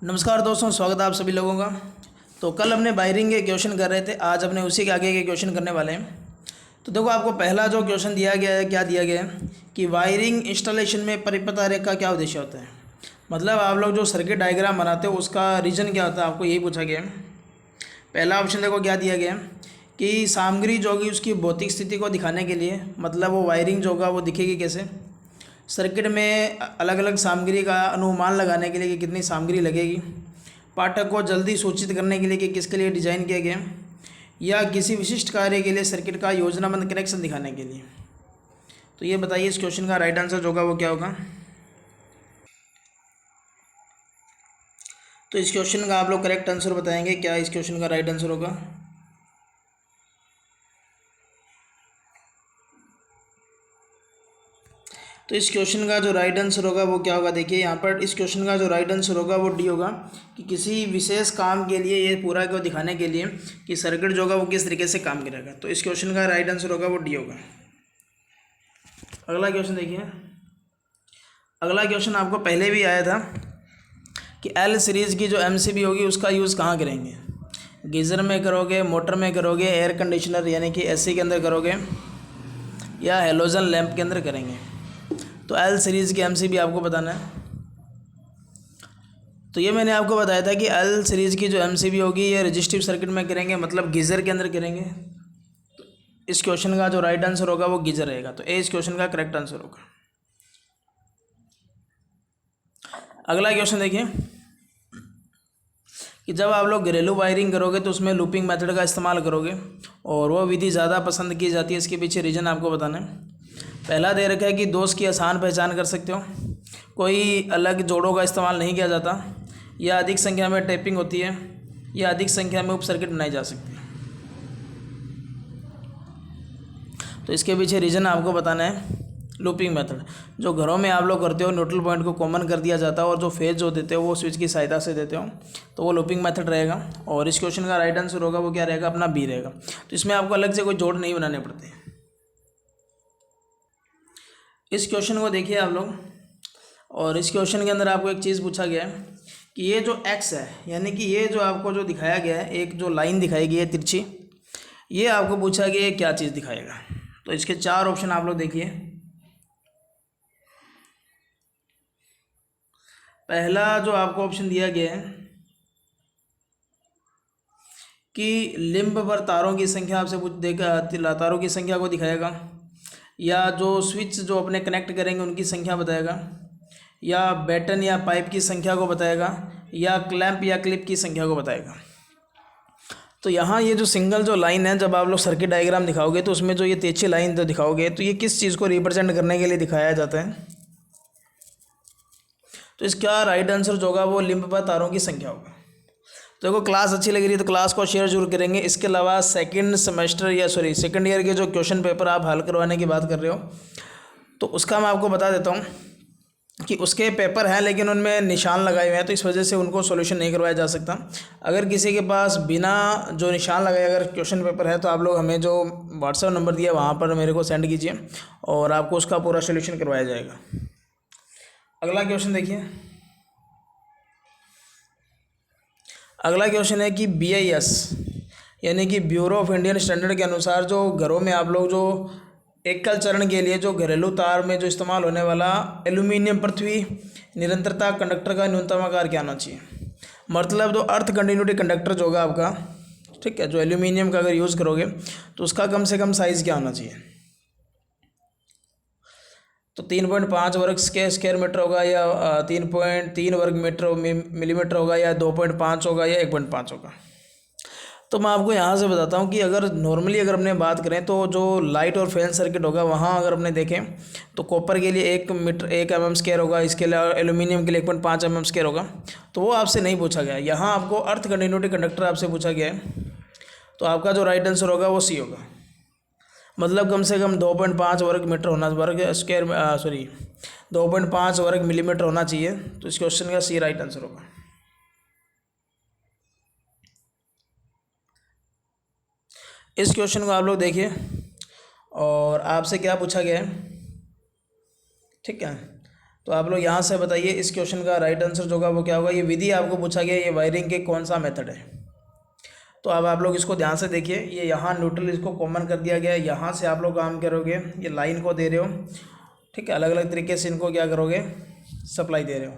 नमस्कार दोस्तों, स्वागत है आप सभी लोगों का। तो कल हमने वायरिंग के क्वेश्चन कर रहे थे, आज अपने उसी के आगे के क्वेश्चन करने वाले हैं। तो देखो, आपको पहला जो क्वेश्चन दिया गया है, क्या दिया गया है कि वायरिंग इंस्टॉलेशन में परिपथ आरेख का क्या उद्देश्य होता है। मतलब आप लोग जो सर्किट डायग्राम बनाते हो उसका रीजन क्या होता है, आपको यही पूछा गया है। पहला ऑप्शन देखो क्या दिया गया है कि सामग्री जो होगी उसकी भौतिक स्थिति को दिखाने के लिए, मतलब वो वायरिंग जो होगा वो दिखेगी कैसे। सर्किट में अलग अलग सामग्री का अनुमान लगाने के लिए कि कितनी सामग्री लगेगी। पाठक को जल्दी सूचित करने के लिए कि किसके लिए डिज़ाइन किया गया, या किसी विशिष्ट कार्य के लिए सर्किट का योजनाबद्ध कनेक्शन दिखाने के लिए। तो ये बताइए इस क्वेश्चन का राइट आंसर जो होगा वो क्या होगा। तो इस क्वेश्चन का आप लोग करेक्ट आंसर बताएंगे, क्या इस क्वेश्चन का राइट आंसर होगा। तो इस क्वेश्चन का जो राइट आंसर होगा वो क्या होगा, देखिए यहाँ पर इस क्वेश्चन का जो राइट आंसर होगा वो डी होगा, कि किसी विशेष काम के लिए ये पूरा को दिखाने के लिए कि सर्किट जो होगा वो किस तरीके से काम करेगा। तो इस क्वेश्चन का राइट आंसर होगा वो डी होगा। अगला क्वेश्चन देखिए। अगला क्वेश्चन आपको पहले भी आया था कि एल सीरीज़ की जो एमसीबी होगी उसका यूज़ कहाँ करेंगे। गीज़र में करोगे, मोटर में करोगे, एयर कंडीशनर यानी कि एसी के अंदर करोगे, या हेलोजन लैंप के अंदर करेंगे। तो एल सीरीज़ की एमसीबी आपको बताना है। तो ये मैंने आपको बताया था कि एल सीरीज़ की जो एमसीबी होगी ये रजिस्टिव सर्किट में करेंगे, मतलब गीज़र के अंदर करेंगे। तो इस क्वेश्चन का जो राइट आंसर होगा वो गीज़र रहेगा। तो ए इस क्वेश्चन का करेक्ट आंसर होगा। अगला क्वेश्चन देखिए कि जब आप लोग घरेलू वायरिंग करोगे तो उसमें लूपिंग मेथड का इस्तेमाल करोगे, और वो विधि ज़्यादा पसंद की जाती है। इसके पीछे रीज़न आपको बताना है। पहला दे रखा है कि दोष की आसान पहचान कर सकते हो, कोई अलग जोड़ों का इस्तेमाल नहीं किया जाता, या अधिक संख्या में टैपिंग होती है, या अधिक संख्या में उप सर्किट बनाई जा सकती है। तो इसके पीछे रीज़न आपको बताना है। लूपिंग मेथड जो घरों में आप लोग करते हो, न्यूट्रल पॉइंट को कॉमन कर दिया जाता है और जो फेज जो देते हो वो स्विच की सहायता से देते हो, तो वो लूपिंग मेथड रहेगा। और इस क्वेश्चन का राइट आंसर होगा वो क्या रहेगा, अपना बी रहेगा। तो इसमें आपको अलग से कोई जोड़ नहीं बनाने पड़ते। इस क्वेश्चन को देखिए आप लोग, और इस क्वेश्चन के अंदर आपको एक चीज़ पूछा गया है कि ये जो एक्स है, यानी कि ये जो आपको जो दिखाया गया है, एक जो लाइन दिखाई गई है तिरछी, ये आपको पूछा गया है क्या चीज़ दिखाएगा। तो इसके चार ऑप्शन आप लोग देखिए। पहला जो आपको ऑप्शन दिया गया है कि लिंब पर तारों की संख्या आपसे देखा, तारों की संख्या को दिखाएगा, या जो स्विच जो अपने कनेक्ट करेंगे उनकी संख्या बताएगा, या बैटन या पाइप की संख्या को बताएगा, या क्लैंप या क्लिप की संख्या को बताएगा। तो यहाँ ये जो सिंगल जो लाइन है, जब आप लोग सर्किट डायग्राम दिखाओगे तो उसमें जो ये तिरछी लाइन जो दिखाओगे तो ये किस चीज़ को रिप्रेजेंट करने के लिए दिखाया जाता है। तो इसका राइट आंसर जो होगा वो लिंब पर तारों की संख्या होगा। तो देखो, क्लास अच्छी लग रही है तो क्लास को शेयर जरूर करेंगे। इसके अलावा सेकंड ईयर के जो क्वेश्चन पेपर आप हल करवाने की बात कर रहे हो, तो उसका मैं आपको बता देता हूँ कि उसके पेपर हैं लेकिन उनमें निशान लगाए हुए हैं, तो इस वजह से उनको सॉल्यूशन नहीं करवाया जा सकता। अगर किसी के पास बिना जो निशान लगाए अगर क्वेश्चन पेपर है तो आप लोग हमें जो व्हाट्सएप नंबर दिया वहाँ पर मेरे को सेंड कीजिए और आपको उसका पूरा सॉल्यूशन करवाया जाएगा। अगला क्वेश्चन देखिए। अगला क्वेश्चन है कि BIS यानी कि ब्यूरो ऑफ इंडियन स्टैंडर्ड के अनुसार जो घरों में आप लोग जो एकल चरण के लिए जो घरेलू तार में जो इस्तेमाल होने वाला एल्यूमिनियम पृथ्वी निरंतरता कंडक्टर का न्यूनतम आकार क्या होना चाहिए। मतलब जो अर्थ कंटिन्यूटी कंडक्टर जो होगा आपका, ठीक है, जो एल्यूमिनियम का अगर यूज़ करोगे तो उसका कम से कम साइज़ क्या होना चाहिए। तो 3.5 वर्ग स्क्वायर मीटर होगा, या 3.3 वर्ग मीटर मिलीमीटर होगा, या 2.5 होगा, या 1.5 होगा। तो मैं आपको यहाँ से बताता हूँ कि अगर नॉर्मली अगर अपने बात करें तो जो लाइट और फैन सर्किट होगा वहाँ अगर अपने देखें तो कॉपर के लिए 1 mm स्क्वायर होगा, इसके लिए एल्यूमिनियम के लिए 1.5 mm स्क्वायर होगा। तो वो आपसे नहीं पूछा गया, यहाँ आपको अर्थ कंटिन्यूटी कंडक्टर आपसे पूछा गया है। तो आपका जो राइट आंसर होगा वो सी होगा। मतलब कम से कम 2.5 वर्ग मीटर होना, 2.5 वर्ग मिलीमीटर होना चाहिए। तो इस क्वेश्चन का सी राइट आंसर होगा। इस क्वेश्चन को आप लोग देखिए, और आपसे क्या पूछा गया है, ठीक है। तो आप लोग यहाँ से बताइए इस क्वेश्चन का राइट आंसर जो होगा वो क्या होगा। ये विधि आपको पूछा गया, ये वायरिंग के कौन सा मेथड है। तो अब आप लोग इसको ध्यान से देखिए, ये यहाँ न्यूट्रल इसको कॉमन कर दिया गया है, यहाँ से आप लोग काम करोगे, ये लाइन को दे रहे हो, ठीक है, अलग अलग तरीके से इनको क्या करोगे, सप्लाई दे रहे हो।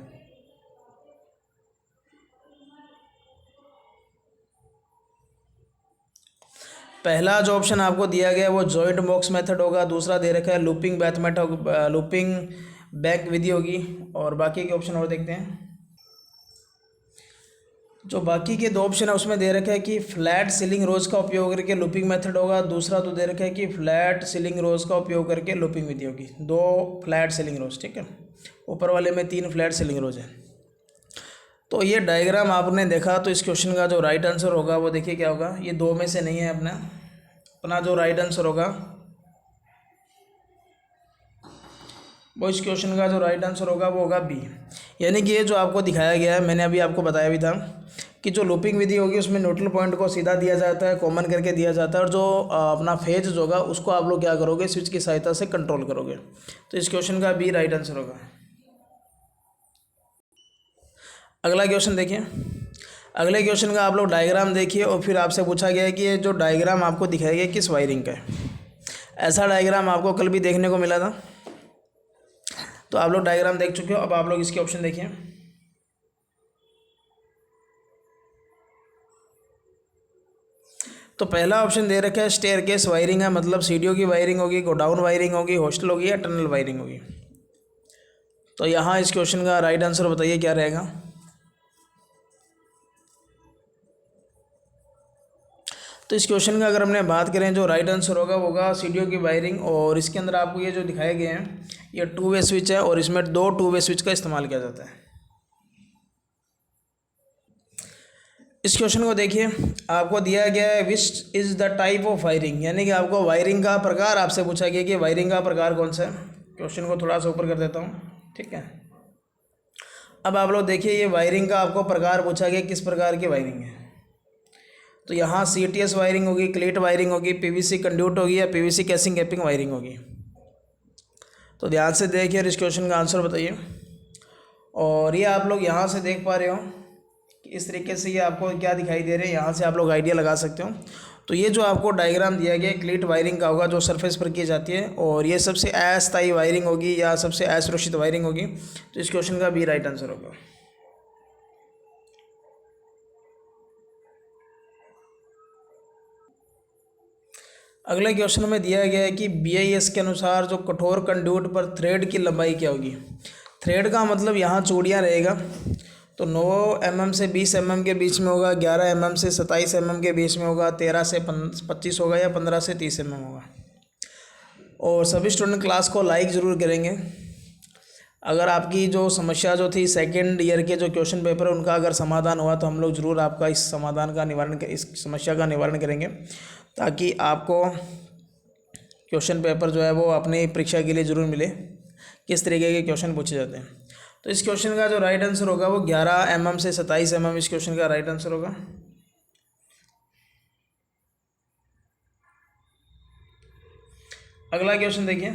पहला जो ऑप्शन आपको दिया गया है वो जॉइंट बॉक्स मेथड होगा, दूसरा दे रखा है looping back method, looping back विधि होगी, और बाकी के ऑप्शन और देखते हैं। जो बाकी के दो ऑप्शन है उसमें दे रखा है कि फ्लैट सीलिंग रोज का उपयोग करके लूपिंग मेथड होगा, दूसरा तो दे रखा है कि फ्लैट सीलिंग रोज का उपयोग करके लूपिंग विधि होगी। दो फ्लैट सीलिंग रोज, ठीक है, ऊपर वाले में 3 फ्लैट सीलिंग रोज है। तो ये डायग्राम आपने देखा, तो इस क्वेश्चन का जो राइट आंसर होगा वो देखिए क्या होगा। ये दो में से नहीं है, अपना जो राइट आंसर होगा वो इस क्वेश्चन का जो राइट आंसर होगा वो होगा बी। यानी कि ये जो आपको दिखाया गया है, मैंने अभी आपको बताया भी था कि जो लूपिंग विधि होगी उसमें न्यूट्रल पॉइंट को सीधा दिया जाता है, कॉमन करके दिया जाता है, और जो अपना फेज जो होगा उसको आप लोग क्या करोगे, स्विच की सहायता से कंट्रोल करोगे। तो इस क्वेश्चन का बी राइट आंसर होगा। अगला क्वेश्चन देखिए। अगले क्वेश्चन का आप लोग डायग्राम देखिए, और फिर आपसे पूछा गया है कि ये जो डायग्राम आपको दिखाया गया किस वायरिंग का है। ऐसा डायग्राम आपको कल भी देखने को मिला था, तो आप लोग डायग्राम देख चुके हो। अब आप लोग इसके ऑप्शन देखिए। तो पहला ऑप्शन दे रखा है स्टेयरकेस वायरिंग है, मतलब सीढ़ियों की वायरिंग होगी, गोडाउन वायरिंग होगी, हॉस्टल होगी या टनल वायरिंग होगी। तो यहाँ इस क्वेश्चन का राइट आंसर बताइए क्या रहेगा। तो इस क्वेश्चन का अगर हमने बात करें, जो राइट आंसर होगा वो होगा सीढ़ियों की वायरिंग, और इसके अंदर आपको ये जो दिखाए गए हैं ये 2 वे स्विच है, और इसमें 2 2 वे स्विच का इस्तेमाल किया जाता है। इस क्वेश्चन को देखिए, आपको दिया गया है which is the type of wiring, यानी कि आपको वायरिंग का प्रकार आपसे पूछा गया कि वायरिंग का प्रकार कौन सा है। क्वेश्चन को थोड़ा सा ऊपर कर देता हूँ, ठीक है। अब आप लोग देखिए, ये वायरिंग का आपको प्रकार पूछा गया किस प्रकार की वायरिंग है। तो यहाँ CTS वायरिंग होगी, क्लेट वायरिंग होगी, PVC कंड्यूट होगी या PVC कैसिंग कैपिंग वायरिंग होगी। तो ध्यान से देखिए और इस क्वेश्चन का आंसर बताइए। और ये आप लोग यहाँ से देख पा रहे हो कि इस तरीके से ये आपको क्या दिखाई दे रहे हैं, यहाँ से आप लोग आइडिया लगा सकते हो। तो ये जो आपको डायग्राम दिया गया है क्लीट वायरिंग का होगा, जो सरफेस पर की जाती है, और ये सबसे अस्थायी वायरिंग होगी या सबसे असुरक्षित वायरिंग होगी। तो इस क्वेश्चन का भी राइट आंसर होगा। अगले क्वेश्चन में दिया गया है कि BIS के अनुसार जो कठोर कंड्यूट पर थ्रेड की लंबाई क्या होगी। थ्रेड का मतलब यहाँ चूड़ियाँ रहेगा, तो 9 mm से 20 mm के बीच में होगा, 11 mm से 27 mm के बीच में होगा, 13 से 25 होगा या 15 से 30 mm होगा। और सभी स्टूडेंट क्लास को लाइक ज़रूर करेंगे। अगर आपकी जो समस्या जो थी सेकेंड ईयर के जो क्वेश्चन पेपर है उनका अगर समाधान हुआ तो हम लोग ज़रूर आपका इस समाधान का निवारण, इस समस्या का निवारण करेंगे, ताकि आपको क्वेश्चन पेपर जो है वो अपनी परीक्षा के लिए ज़रूर मिले, किस तरीके के क्वेश्चन पूछे जाते हैं। तो इस क्वेश्चन का जो राइट आंसर होगा वो 11 mm से 27 mm इस क्वेश्चन का राइट आंसर होगा। अगला क्वेश्चन देखिए।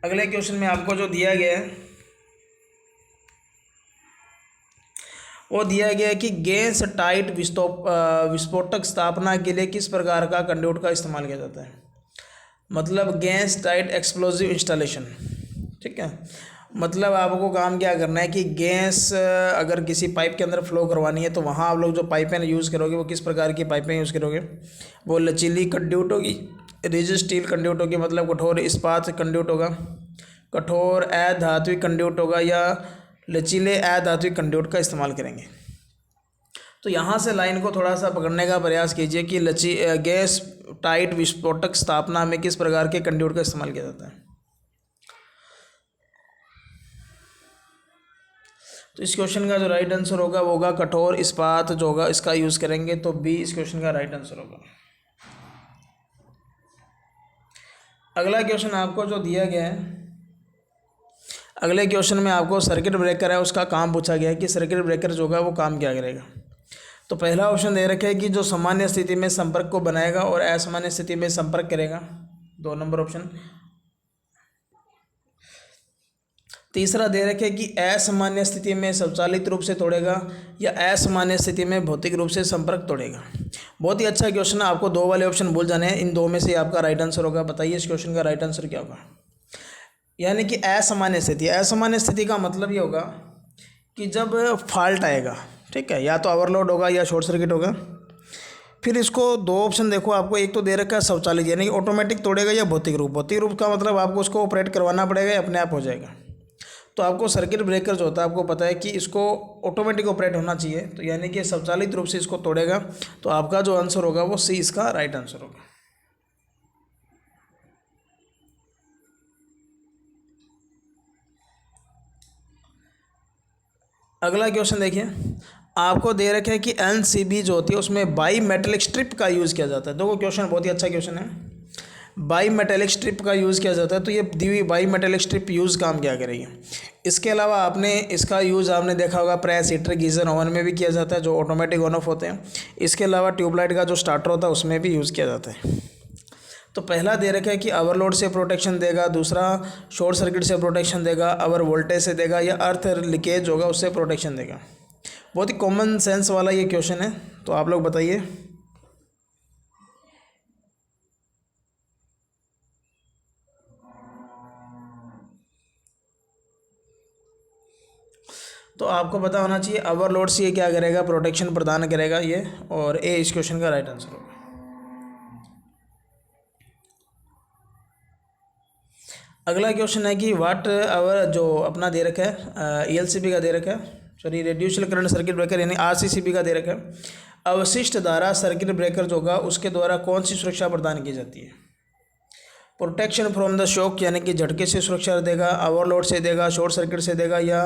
अगले क्वेश्चन में आपको जो दिया गया है वो दिया गया है कि गैस टाइट विस्फोटक स्थापना के लिए किस प्रकार का कंड्यूट का इस्तेमाल किया जाता है। मतलब गैस टाइट एक्सप्लोजिव इंस्टॉलेशन, ठीक है। मतलब आपको काम क्या करना है कि गैस अगर किसी पाइप के अंदर फ्लो करवानी है तो वहाँ आप लोग जो पाइपें यूज़ करोगे वो किस प्रकार की पाइपें यूज़ करोगे। वो लचीली कंड्यूट होगी, रिजिड स्टील कंड्यूट होगी, मतलब कठोर इस्पात कंड्यूट होगा, कठोर अधात्विक कंड्यूट होगा, या लचीले अधात्विक कंड्यूट का इस्तेमाल करेंगे। तो यहाँ से लाइन को थोड़ा सा पकड़ने का प्रयास कीजिए कि गैस टाइट विस्फोटक स्थापना में किस प्रकार के कंड्यूट का इस्तेमाल किया जाता है। तो इस क्वेश्चन का जो राइट आंसर होगा वो होगा कठोर इस्पात जो होगा इसका यूज़ करेंगे, तो बी इस क्वेश्चन का राइट आंसर होगा। अगला क्वेश्चन आपको जो दिया गया है, अगले क्वेश्चन में आपको सर्किट ब्रेकर है उसका काम पूछा गया है कि सर्किट ब्रेकर जो होगा वो काम क्या करेगा। तो पहला ऑप्शन दे रखा है कि जो सामान्य स्थिति में संपर्क को बनाएगा और असामान्य स्थिति में संपर्क करेगा, 2 नंबर ऑप्शन। तीसरा दे रखे कि असामान्य स्थिति में स्वचालित रूप से तोड़ेगा या असामान्य स्थिति में भौतिक रूप से संपर्क तोड़ेगा। बहुत ही अच्छा क्वेश्चन है, आपको दो वाले ऑप्शन भूल जाने हैं, इन दो में से आपका राइट आंसर होगा। बताइए इस क्वेश्चन का राइट आंसर क्या होगा। यानी कि असामान्य स्थिति, असामान्य स्थिति का मतलब ये होगा कि जब फॉल्ट आएगा, ठीक है, या तो ओवरलोड होगा या शॉर्ट सर्किट होगा। फिर इसको दो ऑप्शन देखो आपको, एक तो दे रखा है स्वचालित यानी कि ऑटोमेटिक तोड़ेगा या भौतिक रूप। भौतिक रूप का मतलब आपको उसको ऑपरेट करवाना पड़ेगा या अपने आप हो जाएगा। तो आपको सर्किट ब्रेकर जो होता है आपको पता है कि इसको ऑटोमेटिक ऑपरेट होना चाहिए, तो यानी कि स्वचालित रूप से इसको तोड़ेगा। तो आपका जो आंसर होगा वो सी इसका राइट आंसर होगा। अगला क्वेश्चन देखिए, आपको दे रखे है कि एनसीबी जो होती है उसमें बाई मेटेलिक स्ट्रिप का यूज़ किया जाता है। देखो क्वेश्चन बहुत ही अच्छा क्वेश्चन है, बाई मेटेलिक स्ट्रिप का यूज़ किया जाता है। तो ये दी हुई बाई मेटेलिक स्ट्रिप यूज़ काम क्या करेगी। इसके अलावा आपने इसका यूज़ आपने देखा होगा प्रेस हीटर गीज़र ओवन में भी किया जाता है जो ऑटोमेटिक ऑन ऑफ होते हैं। इसके अलावा ट्यूबलाइट का जो स्टार्टर होता है उसमें भी यूज़ किया जाता है। तो पहला दे रखा है कि ओवरलोड से प्रोटेक्शन देगा, दूसरा शॉर्ट सर्किट से प्रोटेक्शन देगा, ओवर वोल्टेज से देगा, या अर्थ लीकेज होगा उससे प्रोटेक्शन देगा। बहुत ही कॉमन सेंस वाला ये क्वेश्चन है, तो आप लोग बताइए। तो आपको पता होना चाहिए ओवरलोड से ये क्या करेगा, प्रोटेक्शन प्रदान करेगा ये, और ए इस क्वेश्चन का राइट आंसर होगा। अगला क्वेश्चन है कि वाट आवर जो अपना दे रखा है ईएलसीबी का दे रखा है, sorry reduced current circuit breaker यानी आरसीसीबी का दे रखा है। अवशिष्ट धारा सर्किट ब्रेकर जो होगा उसके द्वारा कौन सी सुरक्षा प्रदान की जाती है। प्रोटेक्शन फ्रॉम द शॉक यानी कि झटके से सुरक्षा देगा, ओवरलोड से देगा, शॉर्ट सर्किट से देगा, या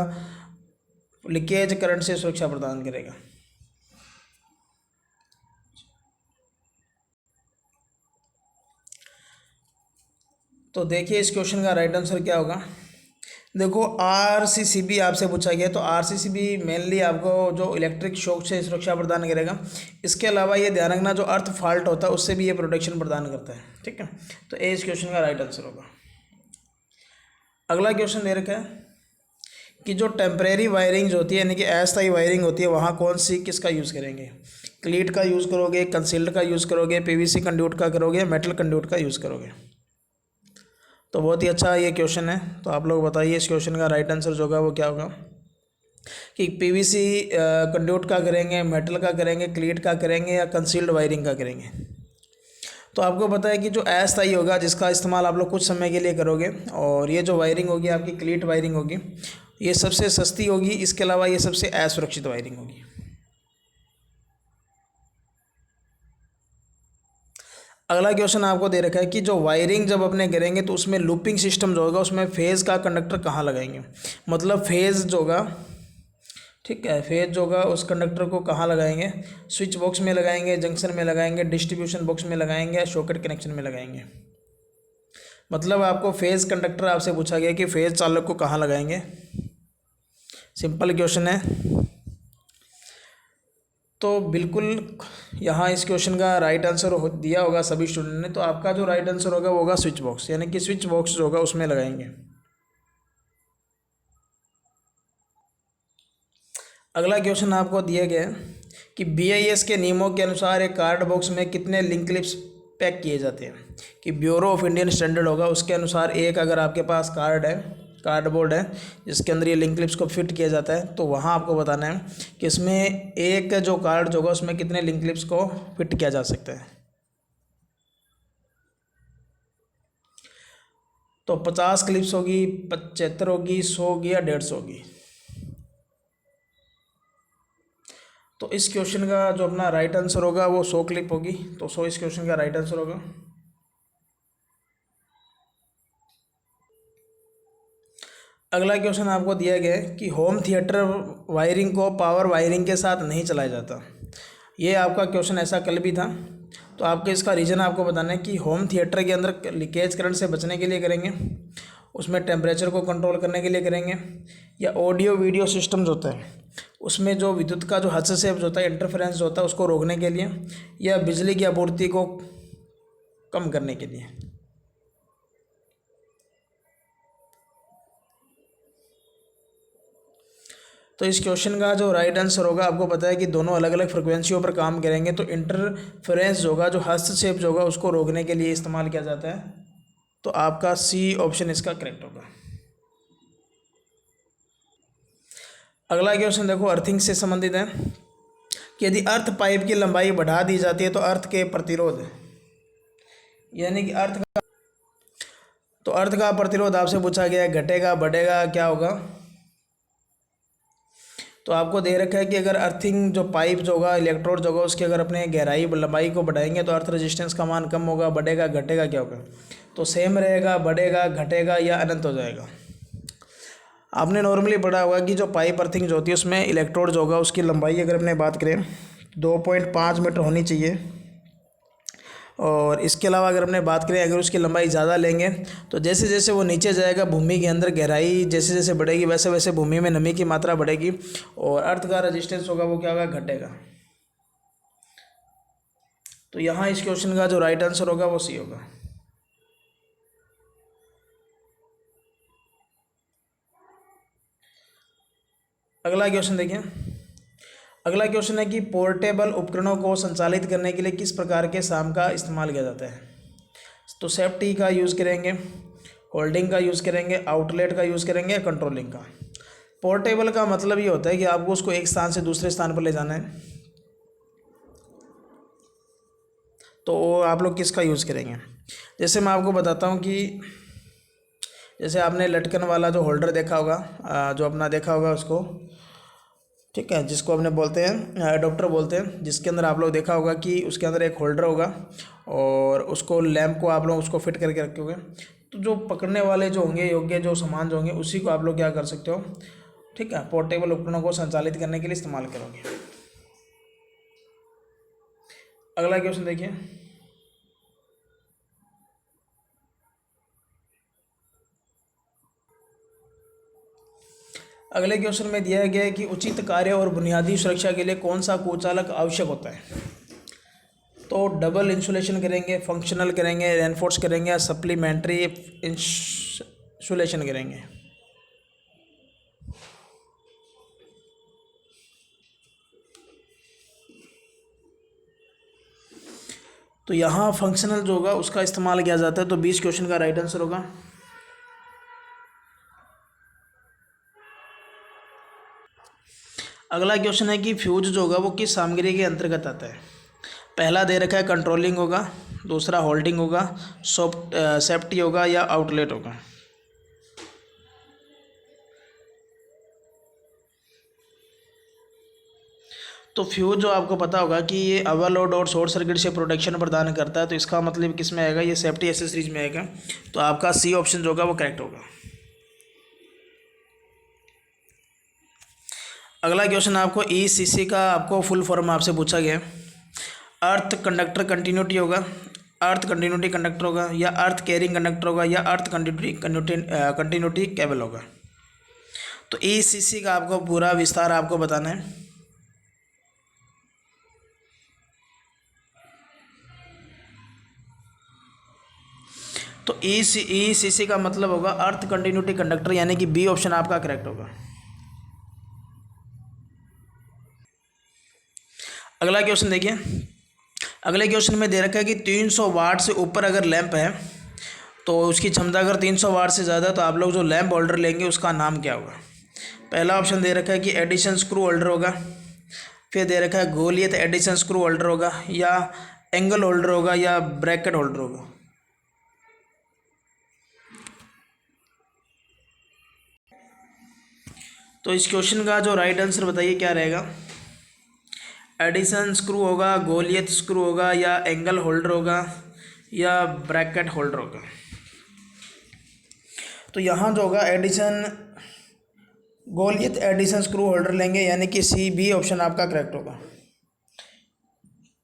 लीकेज करंट से सुरक्षा प्रदान करेगा। तो देखिए इस क्वेश्चन का राइट आंसर क्या होगा। देखो आरसीसीबी आपसे पूछा गया, तो आरसीसीबी मेनली आपको जो इलेक्ट्रिक शॉक से सुरक्षा प्रदान करेगा। इसके अलावा ये ध्यान रखना जो अर्थ फॉल्ट होता है उससे भी ये प्रोटेक्शन प्रदान करता है, ठीक है। तो ए इस क्वेश्चन का राइट आंसर होगा। अगला क्वेश्चन दे रखा है कि जो टेम्परेरी वायरिंग होती है यानी कि अस्थायी वायरिंग होती है वहाँ कौन सी किसका यूज़ करेंगे। क्लीट का यूज़ करोगे, कंसील्ड का यूज़ करोगे, पीवीसी कंड्यूट का करोगे, मेटल कंड्यूट का यूज़ करोगे। तो बहुत ही अच्छा ये क्वेश्चन है, तो आप लोग बताइए इस क्वेश्चन का राइट आंसर जो होगा वो क्या होगा। कि पीवीसी कंड्यूट का करेंगे, मेटल का करेंगे, क्लीट का करेंगे, या कंसील्ड वायरिंग का करेंगे। तो आपको पता है कि जो अस्थायी होगा जिसका इस्तेमाल आप लोग कुछ समय के लिए करोगे, और ये जो वायरिंग होगी आपकी क्लीट वायरिंग होगी, ये सबसे सस्ती होगी। इसके अलावा ये सबसे असुरक्षित वायरिंग होगी। अगला क्वेश्चन आपको दे रखा है कि जो वायरिंग जब अपने करेंगे तो उसमें लूपिंग सिस्टम जो होगा उसमें फेज़ का कंडक्टर कहाँ लगाएंगे। मतलब फेज़ जो होगा, ठीक है, फेज़ जो होगा उस कंडक्टर को कहाँ लगाएंगे। स्विच बॉक्स में लगाएंगे, जंक्शन में लगाएंगे, डिस्ट्रीब्यूशन बॉक्स में लगाएंगे, या सॉकेट कनेक्शन में लगाएंगे। मतलब आपको फेज़ कंडक्टर आपसे पूछा गया कि फेज़ चालक को कहाँ लगाएंगे। सिंपल क्वेश्चन है। तो बिल्कुल यहाँ इस क्वेश्चन का राइट आंसर दिया होगा सभी स्टूडेंट ने। तो आपका जो राइट आंसर होगा वो होगा स्विच बॉक्स, यानी कि स्विच बॉक्स जो होगा उसमें लगाएंगे। अगला क्वेश्चन आपको दिया गया है कि बीआईएस के नियमों के अनुसार एक कार्ड बॉक्स में कितने लिंक क्लिप्स पैक किए जाते हैं। कि ब्यूरो ऑफ इंडियन स्टैंडर्ड होगा उसके अनुसार एक अगर आपके पास कार्डबोर्ड है जिसके अंदर ये लिंक क्लिप्स को फिट किया जाता है, तो वहाँ आपको बताना है कि इसमें एक जो कार्ड होगा उसमें कितने लिंक क्लिप्स को फिट किया जा सकता है। तो 50 क्लिप्स होगी, 75 होगी, 100 होगी, या 150 होगी। तो इस क्वेश्चन का जो अपना राइट आंसर होगा वो 100 क्लिप होगी। तो 100 इस क्वेश्चन का राइट आंसर होगा। अगला क्वेश्चन आपको दिया गया है कि होम थिएटर वायरिंग को पावर वायरिंग के साथ नहीं चलाया जाता। ये आपका क्वेश्चन ऐसा कल भी था, तो आपके इसका रीज़न आपको बताना है कि होम थिएटर के अंदर लीकेज करंट से बचने के लिए करेंगे, उसमें टेम्परेचर को कंट्रोल करने के लिए करेंगे, या ऑडियो वीडियो सिस्टम जो होता है उसमें जो विद्युत का जो हस्तक्षेप जो होता है, इंटरफेरेंस जो होता है उसको रोकने के लिए, या बिजली की आपूर्ति को कम करने के लिए। तो इस क्वेश्चन का जो राइट आंसर होगा, आपको पता है कि दोनों अलग अलग फ्रिक्वेंसियों पर काम करेंगे, तो इंटरफेरेंस जो होगा, जो हस्तक्षेप जो होगा, उसको रोकने के लिए इस्तेमाल किया जाता है। तो आपका सी ऑप्शन इसका करेक्ट होगा। अगला क्वेश्चन देखो, अर्थिंग से संबंधित है कि यदि अर्थ पाइप की लंबाई बढ़ा दी जाती है तो अर्थ के प्रतिरोध, यानी कि अर्थ का प्रतिरोध आपसे पूछा गया है, घटेगा बढ़ेगा क्या होगा? तो आपको दे रखा है कि अगर अर्थिंग जो पाइप जो होगा, इलेक्ट्रोड जो होगा, उसकी अगर अपने गहराई लंबाई को बढ़ाएंगे तो अर्थ रेजिस्टेंस का मान कम होगा, बढ़ेगा घटेगा क्या होगा? तो सेम रहेगा, बढ़ेगा घटेगा या अनंत हो जाएगा। आपने नॉर्मली पढ़ा होगा कि जो पाइप अर्थिंग जो होती है उसमें इलेक्ट्रोड जो होगा उसकी लंबाई अगर अपने बात करें 2.5 मीटर होनी चाहिए, और इसके अलावा अगर अपने बात करें अगर उसकी लंबाई ज़्यादा लेंगे तो जैसे जैसे वो नीचे जाएगा भूमि के अंदर गहराई जैसे जैसे बढ़ेगी वैसे वैसे भूमि में नमी की मात्रा बढ़ेगी और अर्थ का रेजिस्टेंस होगा वो क्या होगा? घटेगा। तो यहाँ इस क्वेश्चन का जो राइट आंसर होगा वो सी होगा। अगला क्वेश्चन देखिए। अगला क्वेश्चन है कि पोर्टेबल उपकरणों को संचालित करने के लिए किस प्रकार के साम का इस्तेमाल किया जाता है? तो सेफ्टी का यूज़ करेंगे, होल्डिंग का यूज़ करेंगे, आउटलेट का यूज़ करेंगे, कंट्रोलिंग का। पोर्टेबल का मतलब ये होता है कि आपको उसको एक स्थान से दूसरे स्थान पर ले जाना है, तो आप लोग किसका यूज़ करेंगे? जैसे मैं आपको बताता हूँ कि जैसे आपने लटकन वाला जो होल्डर देखा होगा, जो अपना देखा होगा उसको, ठीक है, जिसको अपने बोलते हैं एडोप्टर बोलते हैं, जिसके अंदर आप लोग देखा होगा कि उसके अंदर एक होल्डर होगा और उसको लैंप को आप लोग उसको फिट करके रखे होंगे। तो जो पकड़ने वाले जो होंगे योग्य जो सामान जो होंगे उसी को आप लोग क्या कर सकते हो, ठीक है, पोर्टेबल उपकरणों को संचालित करने के लिए इस्तेमाल करोगे। अगला क्वेश्चन देखिए। अगले क्वेश्चन में दिया गया है कि उचित कार्य और बुनियादी सुरक्षा के लिए कौन सा कुचालक आवश्यक होता है? तो डबल इंसुलेशन करेंगे, फंक्शनल करेंगे, रेनफोर्स करेंगे या सप्लीमेंट्री इंसुलेशन करेंगे? तो यहाँ फंक्शनल जो होगा उसका इस्तेमाल किया जाता है, तो 20 क्वेश्चन का राइट आंसर होगा। अगला क्वेश्चन है कि फ्यूज जो होगा वो किस सामग्री के अंतर्गत आता है? पहला दे रखा है कंट्रोलिंग होगा, दूसरा होल्डिंग होगा, सेफ्टी होगा या आउटलेट होगा? तो फ्यूज जो आपको पता होगा कि ये ओवरलोड और शॉर्ट सर्किट से प्रोटेक्शन प्रदान करता है, तो इसका मतलब किस में आएगा? ये सेफ्टी एसेसरीज में आएगा। तो आपका सी ऑप्शन जो होगा वो करेक्ट होगा। अगला क्वेश्चन आपको ईसीसी का आपको फुल फॉर्म आपसे पूछा गया है। अर्थ कंडक्टर कंटिन्यूटी होगा, अर्थ कंटिन्यूटी कंडक्टर होगा या अर्थ कैरिंग कंडक्टर होगा या अर्थ कंटिन्यूटी केबल होगा? तो ईसीसी का आपको पूरा विस्तार आपको बताना है। तो ईसीसी का मतलब होगा अर्थ कंटिन्यूटी कंडक्टर, यानी कि बी ऑप्शन आपका करेक्ट होगा। अगला क्वेश्चन देखिए। अगले क्वेश्चन में दे रखा है कि 300 वाट से ऊपर अगर लैंप है तो उसकी क्षमता अगर 300 वाट से ज़्यादा, तो आप लोग जो लैंप होल्डर लेंगे उसका नाम क्या होगा? पहला ऑप्शन दे रखा है कि एडिशन स्क्रू होल्डर होगा, फिर दे रखा है गोलियत एडिशन स्क्रू होल्डर होगा या एंगल होल्डर होगा या ब्रैकेट होल्डर होगा? तो इस क्वेश्चन का जो राइट आंसर बताइए क्या रहेगा? एडिशन स्क्रू होगा, गोलियत स्क्रू होगा या एंगल होल्डर होगा या ब्रैकेट होल्डर होगा? तो यहाँ जो होगा गोलियत एडिशन स्क्रू होल्डर लेंगे, यानी कि सी बी ऑप्शन आपका करेक्ट होगा।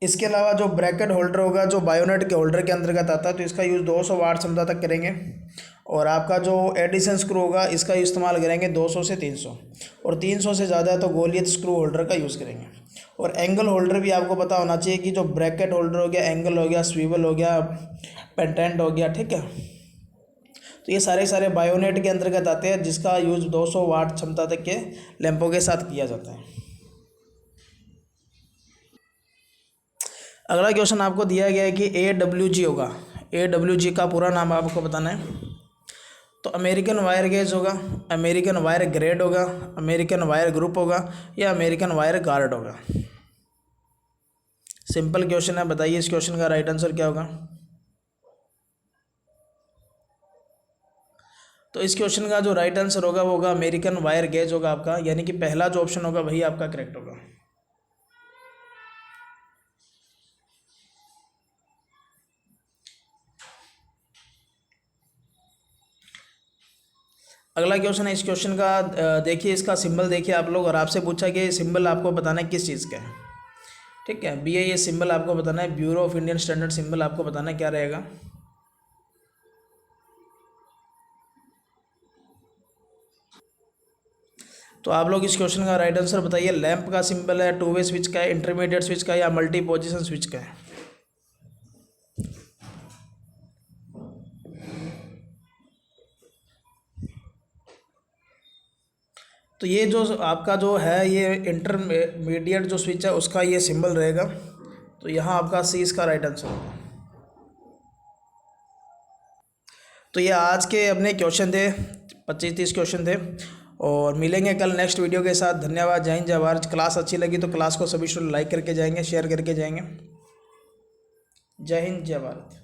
इसके अलावा जो ब्रैकेट होल्डर होगा जो बायोनेट के होल्डर के अंतर्गत आता है, तो इसका यूज़ 200 वाट क्षमता तक करेंगे, और आपका जो एडिशन स्क्रू होगा इसका इस्तेमाल करेंगे 200 से 300, और 300 से ज़्यादा तो गोलियत स्क्रू होल्डर का यूज़ करेंगे। और एंगल होल्डर भी आपको पता होना चाहिए कि जो ब्रैकेट होल्डर हो गया, एंगल हो गया, स्वीवल हो गया, पेंटेंट हो गया, ठीक है, तो ये सारे बायोनेट के अंतर्गत आते हैं, जिसका यूज़ 200 वाट क्षमता तक के लैंपों के साथ किया जाता है। अगला क्वेश्चन आपको दिया गया है कि AWG होगा, AWG का पूरा नाम आपको बताना है। तो अमेरिकन वायर गेज होगा, अमेरिकन वायर ग्रेड होगा, अमेरिकन वायर ग्रुप होगा, या अमेरिकन वायर गार्ड होगा। सिंपल क्वेश्चन है, बताइए इस क्वेश्चन का राइट आंसर क्या होगा। तो इस क्वेश्चन का जो राइट आंसर होगा वो होगा अमेरिकन वायर गेज होगा आपका, यानी कि पहला जो ऑप्शन होगा वही आपका करेक्ट होगा। अगला क्वेश्चन है, इस क्वेश्चन का देखिए, इसका सिंबल देखिए आप लोग, और आपसे पूछा कि सिंबल आपको बताना है किस चीज़ का है। ठीक है, BIS सिंबल आपको बताना है, bureau of Indian standard symbol आपको बताना है क्या रहेगा। तो आप लोग इस क्वेश्चन का राइट आंसर बताइए। लैंप का सिंबल है, टू वे स्विच का है, इंटरमीडिएट स्विच का है, या मल्टी पोजिशन स्विच का है। तो ये जो आपका जो है ये इंटरमीडिएट जो स्विच है उसका ये सिंबल रहेगा। तो यहाँ आपका C इसका राइट आंसर होगा। तो ये आज के अपने क्वेश्चन थे, 25-30 क्वेश्चन थे, और मिलेंगे कल नेक्स्ट वीडियो के साथ। धन्यवाद। जय हिंद जय भारत। क्लास अच्छी लगी तो क्लास को सभी स्टूडेंट लाइक करके जाएंगे, शेयर करके जाएंगे। जय हिंद जय भारत।